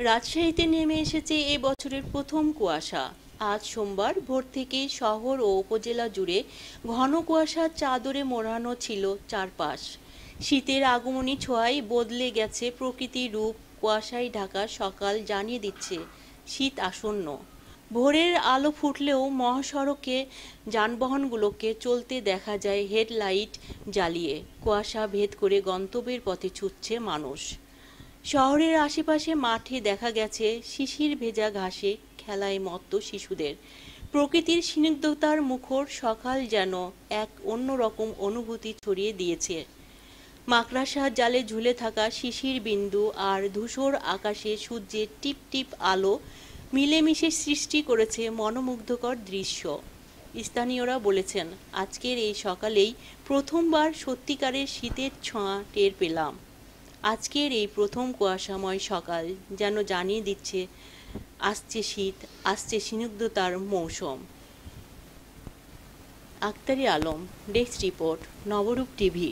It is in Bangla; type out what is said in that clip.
রাজশাহীতে নেমে এসেছে এ বছরের প্রথম কুয়াশা। আজ সোমবার ভোর থেকেই শহর ও উপজেলা জুড়ে ঘন কুয়াশার চাদরে মোড়ানো ছিল চারপাশ। শীতের আগমনী ছোঁয়ায় বদলে গেছে প্রকৃতির রূপ। কুয়াশায় ঢাকা সকাল জানিয়ে দিচ্ছে শীত আসন্ন। ভোরের আলো ফুটলেও মহাসড়কে যানবাহনগুলোকে চলতে দেখা যায় হেডলাইট জ্বালিয়ে। কুয়াশা ভেদ করে গন্তব্যের পথে ছুটছে মানুষ। শহরের আশেপাশে মাঠে দেখা গেছে শিশির ভেজা ঘাসে খেলায় মত্ত শিশুদের। প্রকৃতির স্নিগ্ধতার মুখর সকাল যেন এক অন্যরকম অনুভূতি ছড়িয়ে দিয়েছে। মাকড়সার জালে ঝুলে থাকা শিশির বিন্দু আর ধূসর আকাশে সূর্যের টিপ টিপ আলো মিলেমিশে সৃষ্টি করেছে মনোমুগ্ধকর দৃশ্য। স্থানীয়রা বলেছেন, আজকের এই সকালেই প্রথমবার সত্যিকারের শীতের ছোঁয়া টের পেলাম। আজকের এই প্রথম কুয়াশাময় সকাল যেন জানিয়ে দিচ্ছে আসছে শীত, আসছে স্নিগ্ধতার মৌসুম। আক্তারি আলম, ডেস্ক রিপোর্ট, নবরূপ টিভি।